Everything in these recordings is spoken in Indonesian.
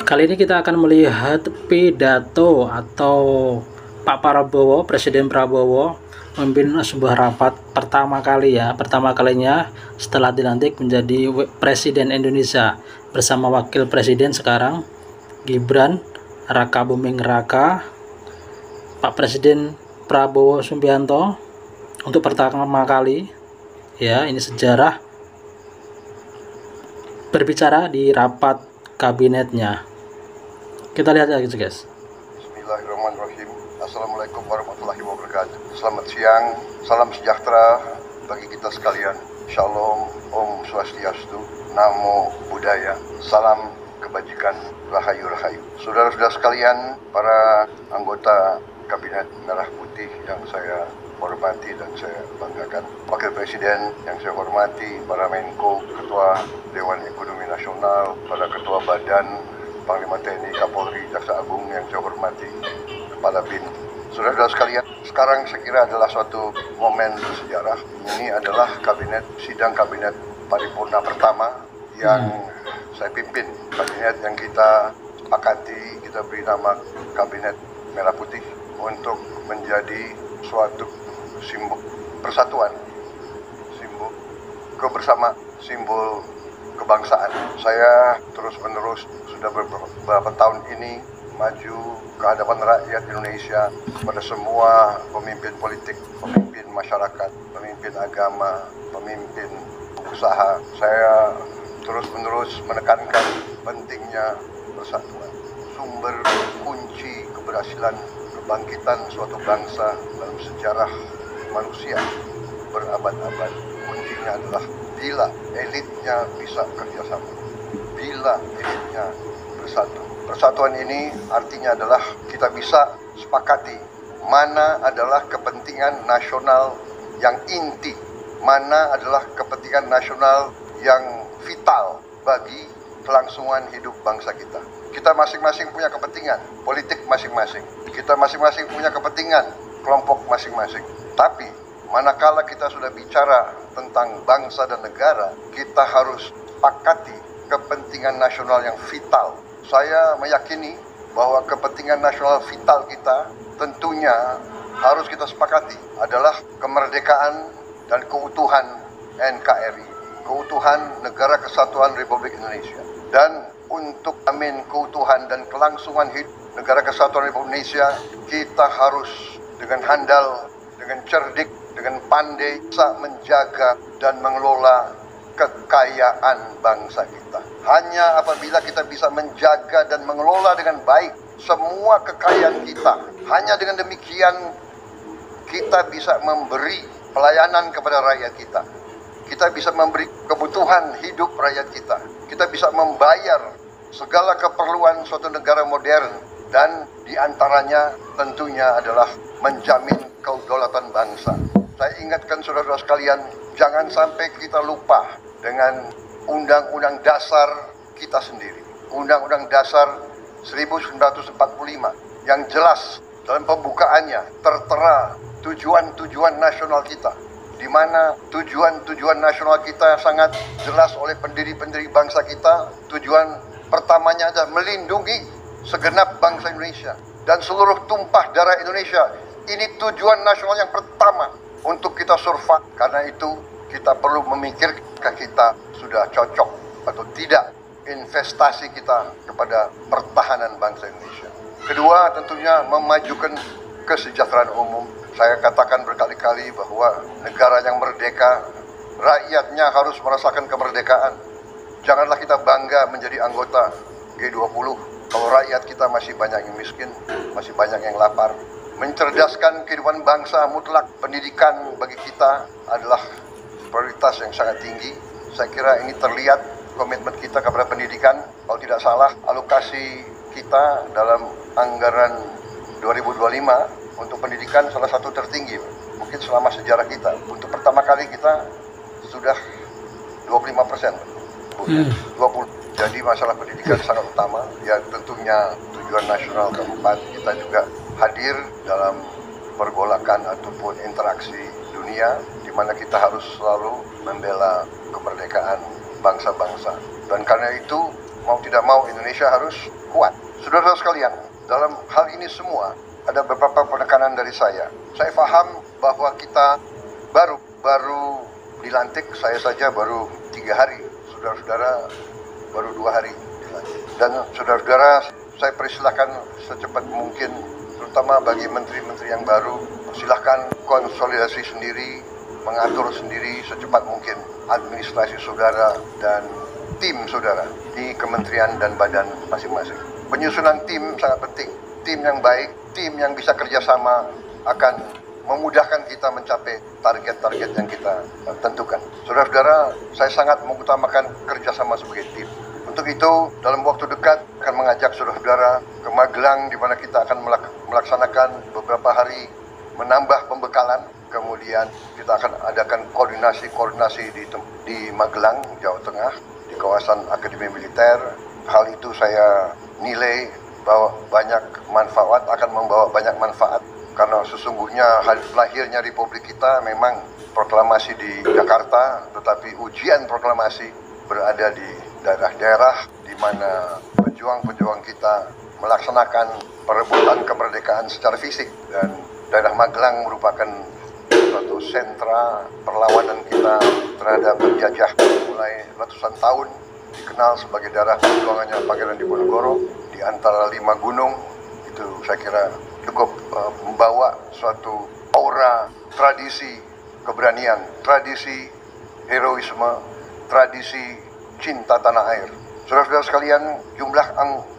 Kali ini kita akan melihat pidato atau Pak Prabowo, Presiden Prabowo memimpin sebuah rapat pertama kalinya setelah dilantik menjadi Presiden Indonesia bersama Wakil Presiden sekarang Gibran Raka Buming Raka, Pak Presiden Prabowo Subianto untuk pertama kali ini sejarah berbicara di rapat kabinetnya. Kita lihat aja guys. Bismillahirrahmanirrahim. Assalamualaikum warahmatullahi wabarakatuh. Selamat siang, salam sejahtera bagi kita sekalian. Shalom, Om Swastiastu, Namo Buddhaya, salam kebajikan, rahayu rahayu. Saudara-saudara sekalian, para anggota Kabinet Merah Putih yang saya hormati dan saya banggakan, Wakil Presiden yang saya hormati, para Menko, Ketua Dewan Ekonomi Nasional, para Ketua Badan, Panglima TNI, Kapolri, Jaksa Agung yang saya hormati, Kepala BIN. Saudara-saudara sekalian, sekarang saya kira adalah suatu momen bersejarah. Ini adalah sidang kabinet paripurna pertama yang saya pimpin. Kabinet yang kita sepakati, kita beri nama Kabinet Merah Putih untuk menjadi suatu simbol persatuan, simbol kebersamaan, simbol kebangsaan. Saya terus-menerus sudah beberapa tahun ini maju ke hadapan rakyat Indonesia, pada semua pemimpin politik, pemimpin masyarakat, pemimpin agama, pemimpin usaha. Saya terus-menerus menekankan pentingnya persatuan, sumber kunci keberhasilan kebangkitan suatu bangsa dalam sejarah manusia berabad-abad. Kuncinya adalah bila elitnya bisa kerjasama, bila elitnya bersatu. Persatuan ini artinya adalah kita bisa sepakati mana adalah kepentingan nasional yang inti, mana adalah kepentingan nasional yang vital bagi kelangsungan hidup bangsa kita. Kita masing-masing punya kepentingan politik masing-masing, kita masing-masing punya kepentingan kelompok masing-masing. Tapi manakala kita sudah bicara tentang bangsa dan negara, kita harus sepakati kepentingan nasional yang vital. Saya meyakini bahwa kepentingan nasional vital kita tentunya harus kita sepakati adalah kemerdekaan dan keutuhan NKRI, keutuhan Negara Kesatuan Republik Indonesia. Dan untuk amin keutuhan dan kelangsungan hidup Negara Kesatuan Republik Indonesia, kita harus dengan handal, dengan cerdik, dengan pandai bisa menjaga dan mengelola kekayaan bangsa kita. Hanya apabila kita bisa menjaga dan mengelola dengan baik semua kekayaan kita, hanya dengan demikian kita bisa memberi pelayanan kepada rakyat kita. Kita bisa memberi kebutuhan hidup rakyat kita. Kita bisa membayar segala keperluan suatu negara modern, dan diantaranya tentunya adalah menjamin kedaulatan bangsa. Saya ingatkan saudara-saudara sekalian, jangan sampai kita lupa dengan Undang-Undang Dasar kita sendiri. Undang-Undang Dasar 1945 yang jelas dalam pembukaannya tertera tujuan-tujuan nasional kita, di mana tujuan-tujuan nasional kita sangat jelas oleh pendiri-pendiri bangsa kita. Tujuan pertamanya adalah melindungi segenap bangsa Indonesia dan seluruh tumpah darah Indonesia. Ini tujuan nasional yang pertama untuk kita survive. Karena itu kita perlu memikirkan kita sudah cocok atau tidak investasi kita kepada pertahanan bangsa Indonesia. Kedua, tentunya memajukan kesejahteraan umum. Saya katakan berkali-kali bahwa negara yang merdeka, rakyatnya harus merasakan kemerdekaan. Janganlah kita bangga menjadi anggota G20 kalau rakyat kita masih banyak yang miskin, masih banyak yang lapar. Mencerdaskan kehidupan bangsa mutlak, pendidikan bagi kita adalah prioritas yang sangat tinggi. Saya kira ini terlihat komitmen kita kepada pendidikan. Kalau tidak salah, alokasi kita dalam anggaran 2025 untuk pendidikan salah satu tertinggi mungkin selama sejarah kita. Untuk pertama kali kita sudah 25%. 20. Jadi masalah pendidikan sangat utama. Ya tentunya tujuan nasional keempat, kita juga hadir dalam pergolakan ataupun interaksi dunia, di mana kita harus selalu membela kemerdekaan bangsa-bangsa. Dan karena itu Mau tidak mau Indonesia harus kuat. Saudara-saudara sekalian, dalam hal ini semua ada beberapa penekanan dari saya. Saya paham bahwa kita baru dilantik, saya saja baru 3 hari, saudara-saudara baru 2 hari dilantik. Dan saudara-saudara, saya persilahkan secepat mungkin, terutama bagi menteri-menteri yang baru, silahkan konsolidasi sendiri, mengatur sendiri secepat mungkin administrasi saudara dan tim saudara di kementerian dan badan masing-masing. Penyusunan tim sangat penting. Tim yang baik, tim yang bisa kerjasama akan memudahkan kita mencapai target-target yang kita tentukan. Saudara-saudara, saya sangat mengutamakan kerjasama sebagai tim. Untuk itu, dalam waktu dekat akan mengajak saudara-saudara ke Magelang, di mana kita akan melaksanakan beberapa hari menambah pembekalan. Kemudian kita akan adakan koordinasi di Magelang, Jawa Tengah, di kawasan Akademi Militer. Hal itu saya nilai bahwa akan membawa banyak manfaat, karena sesungguhnya lahirnya Republik kita memang proklamasi di Jakarta, tetapi ujian proklamasi berada di daerah-daerah di mana pejuang-pejuang kita melaksanakan perebutan kemerdekaan secara fisik, dan daerah Magelang merupakan suatu sentra perlawanan kita terhadap penjajah mulai ratusan tahun, dikenal sebagai daerah perjuangannya Pangeran Diponegoro di antara 5 gunung. Itu saya kira cukup membawa suatu aura tradisi keberanian, tradisi heroisme, tradisi cinta tanah air. Saudara-saudara sekalian, jumlah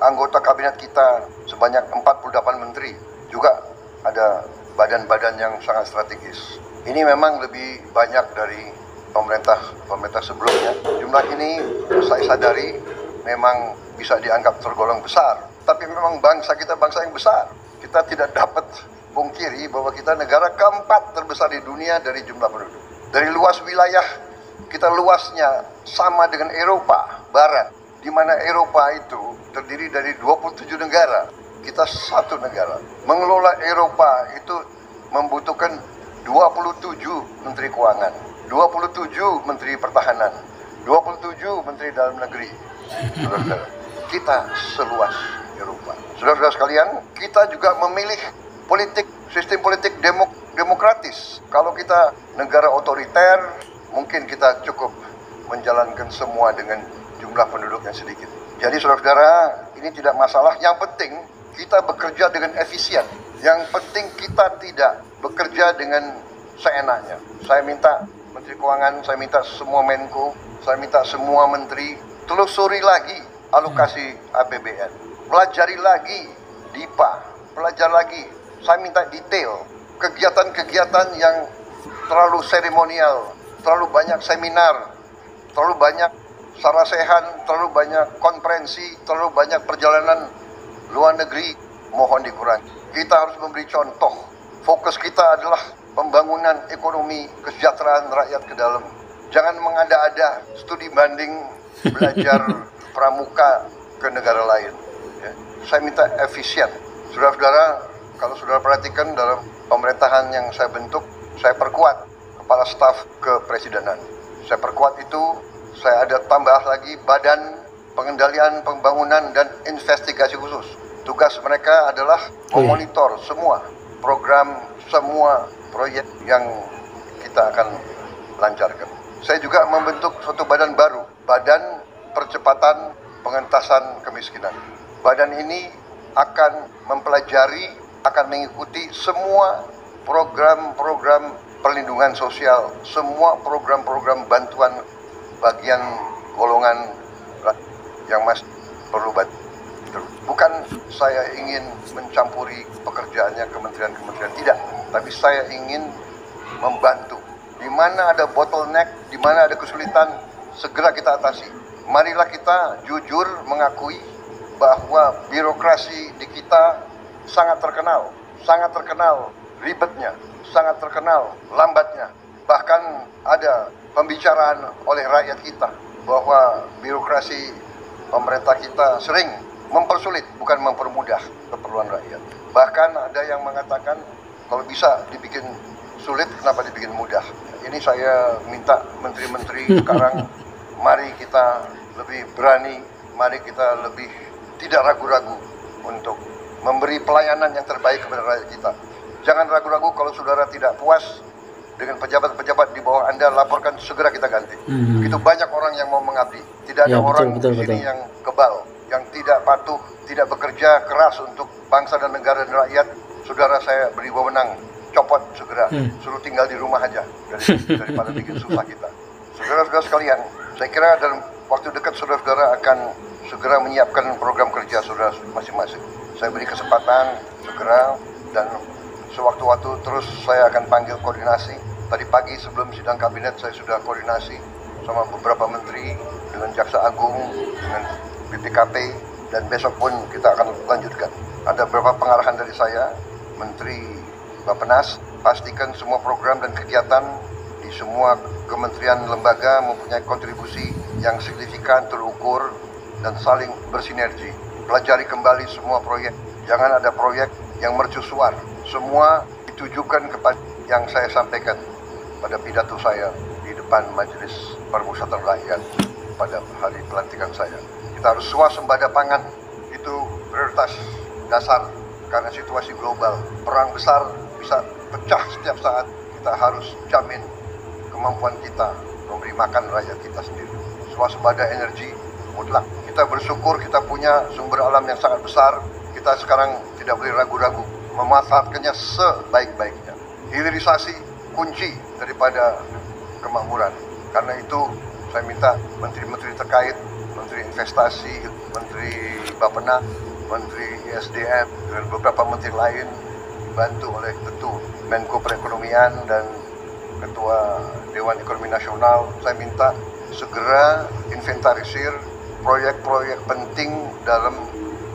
anggota kabinet kita sebanyak 48 menteri, juga ada badan-badan yang sangat strategis. Ini memang lebih banyak dari pemerintah sebelumnya. Jumlah ini saya sadari memang bisa dianggap tergolong besar, tapi memang bangsa kita bangsa yang besar. Kita tidak dapat pungkiri bahwa kita negara keempat terbesar di dunia dari jumlah penduduk. Dari luas wilayah, kita luasnya sama dengan Eropa Barat, di mana Eropa itu terdiri dari 27 negara. Kita satu negara. Mengelola Eropa itu membutuhkan 27 menteri keuangan, 27 menteri pertahanan, 27 menteri dalam negeri. Saudara-saudara, kita seluas Eropa. Saudara-saudara sekalian, kita juga memilih sistem politik demokratis. Kalau kita negara otoriter, mungkin kita cukup menjalankan semua dengan jumlah penduduk yang sedikit. Jadi saudara-saudara, ini tidak masalah. Yang penting kita bekerja dengan efisien. Yang penting kita tidak bekerja dengan seenaknya. Saya minta Menteri Keuangan, saya minta semua Menko, saya minta semua menteri telusuri lagi alokasi APBN, pelajari lagi DIPA, pelajari lagi. Saya minta detail kegiatan-kegiatan yang terlalu seremonial, terlalu banyak seminar, terlalu banyak sarasehan, terlalu banyak konferensi, terlalu banyak perjalanan luar negeri, mohon dikurangi. Kita harus memberi contoh. Fokus kita adalah pembangunan ekonomi, kesejahteraan rakyat ke dalam. Jangan mengada-ada studi banding belajar pramuka ke negara lain. Ya. Saya minta efisien. Saudara-saudara, kalau saudara perhatikan dalam pemerintahan yang saya bentuk, saya perkuat kepala staf kepresidenan. Saya perkuat itu, saya ada tambah lagi badan pengendalian pembangunan dan investigasi khusus. Tugas mereka adalah memonitor semua program, semua proyek yang kita akan lancarkan. Saya juga membentuk suatu badan baru, Badan Percepatan Pengentasan Kemiskinan. Badan ini akan mempelajari, akan mengikuti semua program-program perlindungan sosial, semua program-program bantuan bagian golongan yang masih perlu bantuan. Bukan saya ingin mencampuri pekerjaannya kementerian-kementerian, tidak. Tapi saya ingin membantu. Di mana ada bottleneck, di mana ada kesulitan, segera kita atasi. Marilah kita jujur mengakui bahwa birokrasi di kita sangat terkenal ribetnya, sangat terkenal lambatnya. Bahkan ada pembicaraan oleh rakyat kita bahwa birokrasi pemerintah kita sering mempersulit, bukan mempermudah keperluan rakyat. Bahkan ada yang mengatakan kalau bisa dibikin sulit, kenapa dibikin mudah? Ini saya minta menteri-menteri sekarang, mari kita lebih berani mari kita lebih tidak ragu-ragu untuk memberi pelayanan yang terbaik kepada rakyat kita. Jangan ragu-ragu kalau saudara tidak puas dengan pejabat-pejabat di bawah Anda, laporkan, segera kita ganti. Itu banyak orang yang mau mengabdi. Tidak ada orang di sini yang kebal, yang tidak patuh, tidak bekerja keras untuk bangsa dan negara dan rakyat. Saudara, saya beri wewenang, copot segera, suruh tinggal di rumah aja daripada bikin susah kita. Saudara-saudara sekalian, saya kira dalam waktu dekat saudara-saudara akan segera menyiapkan program kerja saudara masing-masing. Saya beri kesempatan segera, dan sewaktu-waktu terus saya akan panggil koordinasi. Tadi pagi sebelum sidang kabinet saya sudah koordinasi sama beberapa menteri, dengan Jaksa Agung, dengan BPKP, dan besok pun kita akan lanjutkan. Ada beberapa pengarahan dari saya, Menteri Bappenas, pastikan semua program dan kegiatan di semua kementerian lembaga mempunyai kontribusi yang signifikan, terukur, dan saling bersinergi. Pelajari kembali semua proyek. Jangan ada proyek yang mercusuar. Semua ditujukan kepada yang saya sampaikan pada pidato saya di depan Majelis Permusyawaratan Rakyat pada hari pelantikan saya. Kita harus swasembada pangan. Itu prioritas dasar karena situasi global. Perang besar bisa pecah setiap saat. Kita harus jamin kemampuan kita memberi makan rakyat kita sendiri. Swasembada energi mutlak. Kita bersyukur kita punya sumber alam yang sangat besar. Kita sekarang tidak boleh ragu-ragu memanfaatkannya sebaik-baiknya. Hilirisasi kunci daripada kemakmuran. Karena itu saya minta menteri-menteri terkait, Menteri Investasi, Menteri Bappenas, Menteri ISDM, dan beberapa menteri lain dibantu oleh tentu Menko Perekonomian dan Ketua Dewan Ekonomi Nasional. Saya minta segera inventarisir proyek-proyek penting dalam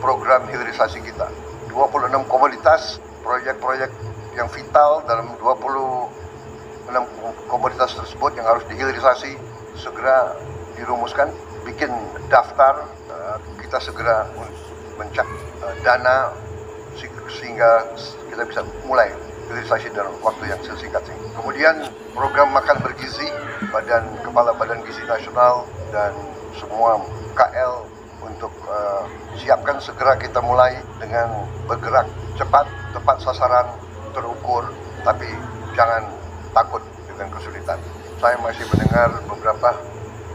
program hilirisasi kita. 26 komoditas, proyek-proyek yang vital dalam 26 komoditas tersebut yang harus dihilirisasi segera dirumuskan, bikin daftar, kita segera mencari dana sehingga kita bisa mulai hilirisasi dalam waktu yang sesingkat-singkatnya. Kemudian program makan bergizi, Kepala Badan Gizi Nasional dan semua KL untuk siapkan segera kita mulai dengan bergerak cepat, tepat sasaran, terukur, tapi jangan takut dengan kesulitan. Saya masih mendengar beberapa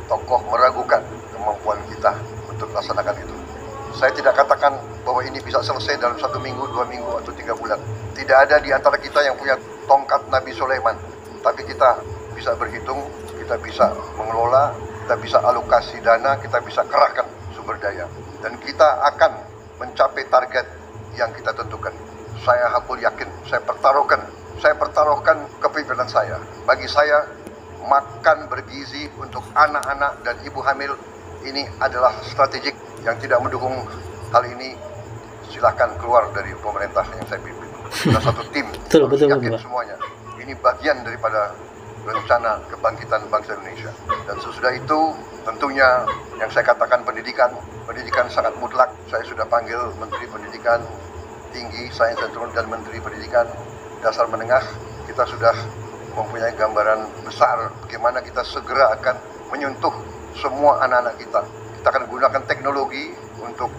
tokoh meragukan kemampuan kita untuk melaksanakan itu. Saya tidak katakan bahwa ini bisa selesai dalam 1 minggu, 2 minggu, atau 3 bulan. Tidak ada di antara kita yang punya tongkat Nabi Sulaiman. Tapi kita bisa berhitung, kita bisa mengelola, kita bisa alokasi dana, kita bisa kerahkan sumber daya. Dan kita akan mencapai target yang kita tentukan. Saya hakul yakin, saya pertaruhkan kepemimpinan saya. Bagi saya, makan bergizi untuk anak-anak dan ibu hamil ini adalah strategik. Yang tidak mendukung hal ini, silahkan keluar dari pemerintah yang saya pimpin. Kita satu tim, harus yakin semuanya. Ini bagian daripada rencana kebangkitan bangsa Indonesia. Dan sesudah itu, tentunya yang saya katakan pendidikan sangat mutlak. Saya sudah panggil Menteri Pendidikan Tinggi, Sains dan Teknologi, dan Menteri Pendidikan Dasar Menengah. Kita sudah mempunyai gambaran besar bagaimana kita segera akan menyentuh semua anak-anak kita. Kita akan gunakan teknologi untuk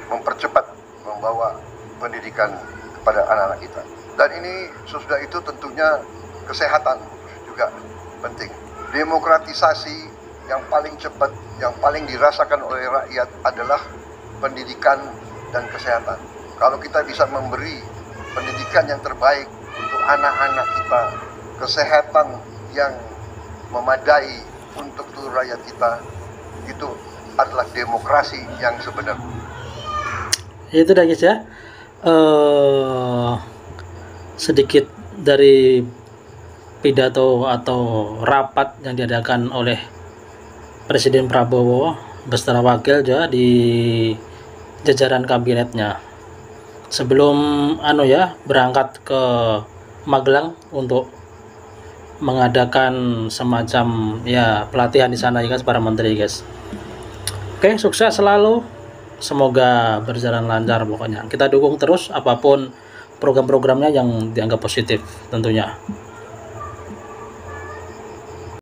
mempercepat membawa pendidikan kepada anak-anak kita. Dan ini sesudah itu tentunya kesehatan juga penting. Demokratisasi yang paling cepat, yang paling dirasakan oleh rakyat adalah pendidikan dan kesehatan. Kalau kita bisa memberi pendidikan yang terbaik untuk anak-anak kita, kesehatan yang memadai untuk seluruh rakyat kita, itu adalah demokrasi yang sebenarnya. Itu dah guys ya, sedikit dari pidato atau rapat yang diadakan oleh Presiden Prabowo beserta wakil juga di jajaran kabinetnya sebelum berangkat ke Magelang untuk mengadakan semacam pelatihan di sana ya guys, para menteri guys. Oke, sukses selalu, semoga berjalan lancar. Pokoknya kita dukung terus apapun program-programnya yang dianggap positif tentunya.